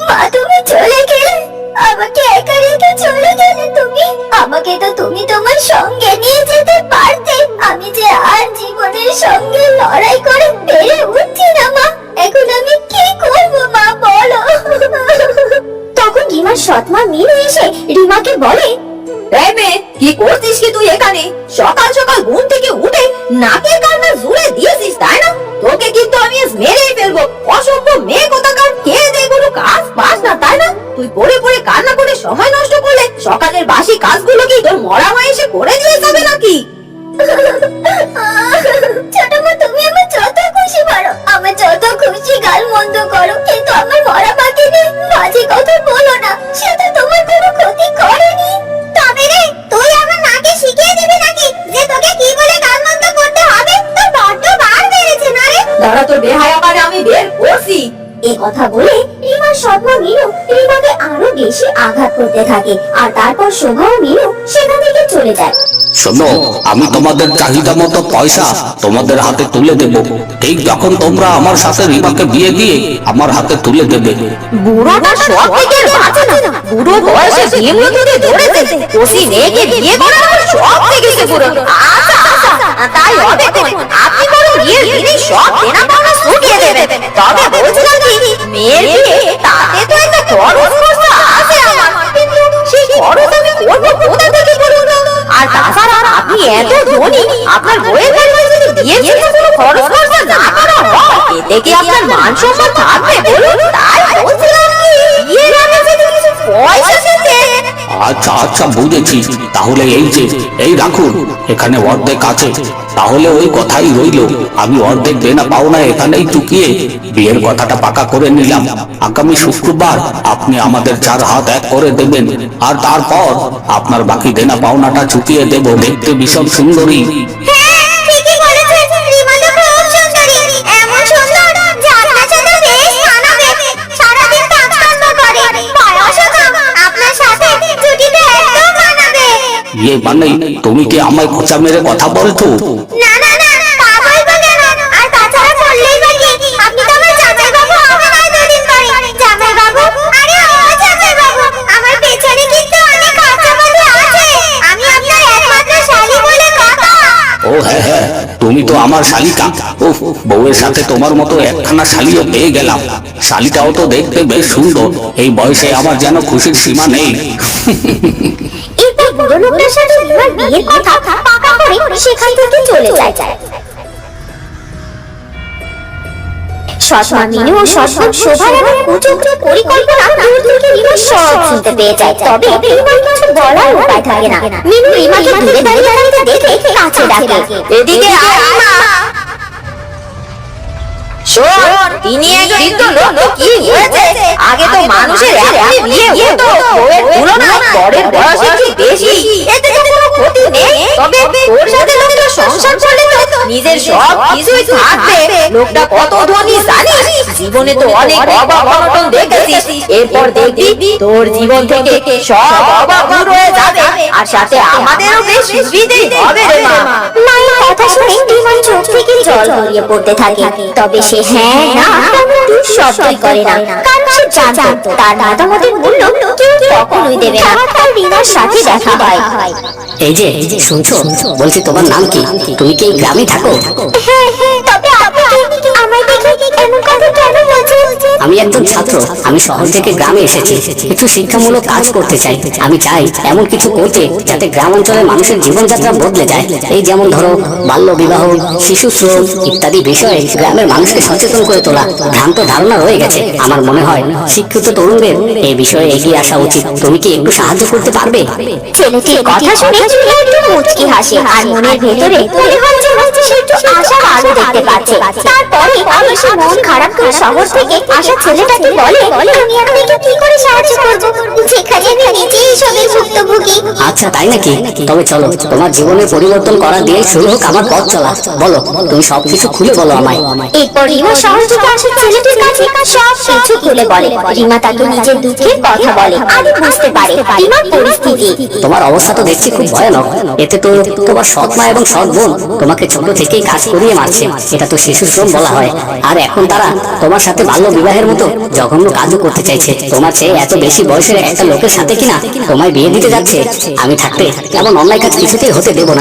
মা, তুমি চলে গেলে, আমাকে একা রেখে চলে গেলে তুমি। আমাকে তো তুমি তোমার সঙ্গে নিয়ে যেতে পারতে। আমি যে আর জীবনের সঙ্গে লড়াই করে পেরে উঠছি না মা। এখন আমি কি করব মা, বলো। তখন রিমার সৎমা মিনু এসে রিমাকে বলে, এই মেয়ে, কি করছিস কি তুই এখানে? সকাল সকাল ঘুম থেকে উঠে নাকের কান্না জুড়ে দিয়েছিস, তাই না? তোকে কিন্তু আমি আজ মেরেই ফেলবো। অসভ্য মেয়ে কোথাকার, খেয়ে দিয়ে কোনো কাজ পাস না, তাই না? তুই পড়ে পড়ে কান্না করে সময় নষ্ট করলে সকালের বাসি কাজগুলো কি তোর মরা মা এসে করে দিয়ে যাবে নাকি? ছোট মা, তুমি আমার যত খুশি পারো, আমার যত খুশি গাল মন্দ করো, কিন্তু আমার মরা মাকে নিয়ে বাজে কথা বলো না। সে তো তোমার কোনো ক্ষতি করেনি। তবে রে, তুই আমার মাকে শিখিয়ে দিবি নাকি যে তোকে কি বলে গাল মন্দ করতে হবে? তোর বড্ড বার বেড়েছে না রে? দাঁড়া, তোর বেহায়া পারে আমি বের করছি। এই কথা বলে রিমার সৎমা মিনু রিমাকে আরো বেশি আঘাত করতে থাকে। আর তারপর শোভা ও মিনু সেখান থেকে চলে যায়। শোনো, আমি তোমাদের চাহিদা মতো পয়সা তোমাদের হাতে তুলে দেব, ঠিক যখন তোমরা আমার সাথে রিমাকে বিয়ে দিয়ে আমার হাতে তুলে দেবে। বুড়োটা সব থেকে বাঁচে না। বুড়ো বয়সে বিমলো থেকে ধরেছে, ওসি মেয়েকে বিয়ে করা সব থেকে বুড়ো। আচ্ছা আচ্ছা, তাই হবে কোন? আপনি বরং বিয়ের দিনই সব দেনা পাওনা শুকিয়ে দেবেন। তবে বলছিলাম কি, মেয়ের বিয়ে তাতে তো একটা খরচ খরচা আছে আমার, কিন্তু সেই খরচ আমি করবো কোথা থেকে বলুন তো? আর তাছাড়া আপনি এত ধনী, আপনার বইয়ের বাড়ি যদি বিয়ের জন্য কোনো খরচ খরচা না করা হয়, এতে কি আপনার মান সম্মান থাকবে বলুন? তাই বলছিলাম কি, বিয়ের আগে যদি কিছু পয়সা দিতে। আচ্ছা আচ্ছা, বুঝেছি। তাহলে এই যে, এই রাখুন, এখানে অর্ধেক আছে। তাহলে ওই কথাই রইল, আমি অর্ধেক দেনা পাওনা এখানেই চুকিয়ে বিয়ের কথাটা পাকা করে নিলাম। আগামী শুক্রবার আপনি আমাদের 4 হাত এক করে দেবেন, আর তারপর আপনার বাকি দেনা পাওনাটা চুকিয়ে দেব। দেখতে ভীষণ সুন্দরী। ঠিকই বলেছেন, রিমা তো খুব সুন্দরী। এমন সুন্দর যে আপনার সাথে বেশ মানাবে। সারাদিন কাজকর্ম করে, বয়সও কম, আপনার সাথে জুটিতে একদম মানাবে। ইয়ে মানে, তুমি কি আমায় খোঁচা মেরে কথা বলছো? না না না, তা বলবো কেন? আর তাছাড়া বললেই বা কি? আপনি তো আমার জামাইবাবু হবে না দুদিন পরে। জামাইবাবু, আরে ও জামাইবাবু, আমার পেছনে কিন্তু অনেক খরচাপাতি আছে। আমি আপনার একমাত্র শালী বলে কথা। ও হ্যাঁ হ্যাঁ, তুমি তো আমার শালিকা। উফ, বউয়ের সাথে তোমার মতো একখানা শালিও পেয়ে গেলাম। শালিটাও তো দেখতে বেশ সুন্দর। এই বয়সে আমার যেন খুশির সীমা নেই। এরপর বুড়ো লোকটার সাথে রিমার বিয়ের কথা পাকা করে সেখান থেকে চলে যায়। সৎমা মিনু ও সৎবোন শোভার এমন কুচক্র পরিকল্পনা দূর থেকে রিমা সব শুনতে পেয়ে যায়। তবে রিমার কিছু বলার উপায় থাকে না। মিনু রিমাকে দূরে দাঁড়িয়ে দাঁড়িয়ে দেখে কাছে ডাকে, এদিকে আয় মা। শোন, তিনি এক বৃদ্ধ লোক, কি হয়েছে? আগে তো মানুষের এখনই বিয়ে হতো, বউয়ের তুলনায় পরের বয়স একটু বেশি। এতে তো কোনো ক্ষতি নেই। তবে তোর সাথে লোকটা সংসার করলে তো নিজের সব কিছুই থাকবে। লোকটা কত ধনী জানিস? জীবনে তো অনেক অভাব অনটন দেখেছিস। এরপর দেখবি তোর জীবন থেকে সব অভাব দূর হয়ে যাবে, আর সাথে আমাদেরও বেশ সুবিধেই হবে রে মা। মায়ের কথা শুনে রিমার চোখ থেকে জল গড়িয়ে পড়তে থাকে। তবে সে হ্যাঁ না কোনো শব্দই করে না, কারণ সে জানতো তার মতামতের মূল্য কেউ কখনোই দেবে না। তার রিমার সাথে দেখা হয়। এই যে শুনছো, বলছি তোমার নাম কি? তুমি কি এই গ্রামে থাকো? হ্যাঁ হ্যাঁ, তবে আপনি আমায় দেখে এমন কথা কেন বলছেন? আমি একজন ছাত্র। আমি শহর থেকে গ্রামে এসেছি, একটু শিক্ষামূলক কাজ করতে চাই। আমি চাই এমন কিছু করতে যাতে গ্রাম অঞ্চলের মানুষের জীবনযাত্রা বদলে যায়। এই যেমন ধরো বাল্য বিবাহ, শিশু শ্রম ইত্যাদি বিষয়ে গ্রামের মানুষকে সচেতন করে তোলা। ভ্রান্ত ধারণা রয়ে গেছে। আমার মনে হয় শিক্ষিত তরুণদের এই বিষয়ে এগিয়ে আসা উচিত। তুমি কি একটু সাহায্য করতে পারবে? ছেলেটির কথা শুনে রিমা একটু মুচকি হাসে, আর মনের ভেতরে মনে হয় যেন সে একটু আশার আলো দেখতে পাচ্ছে। তারপরে সে মন খারাপ করে শহর থেকে আসা ছেলেটাকে বলে আমি আপনাকে কি করে সাহায্য করব যেখানে আমি নিজেই এসবের ভুক্তভোগী। আচ্ছা তাই নাকি? তবে চলো, তোমার জীবনে পরিবর্তন করা দিয়ে শুরু হোক আমার পথ চলা। বলো, তুমি সবকিছু খুলে বলো আমায়। এরপর রিমা শহর থেকে আসে ছেলেটির কাছে সব কিছু খুলে বলে। রিমা তাকে নিজের দুঃখের কথা বলে। আদি বুঝতে পারে রিমার পরিস্থিতি। তোমার অবস্থা তো দেখছি খুব ভয়ানক। এতে তো তোমার সৎ মা এবং সৎ বোন তোমাকে ছোট থেকেই কাজ করিয়ে মারছে। এটা তো শিশু শ্রম বলা হয়। আর এখন তারা তোমার সাথে বাল্য বিবাহের মতো জঘন্য কাজও করতে চাইছে। তোমার চেয়ে এত বেশি বয়সের একটা লোকের সাথে কিনা তোমায় বিয়ে দিতে যাচ্ছে। আমি থাকতে এমন অন্যায় কাজ কিছুতেই হতে দেব না।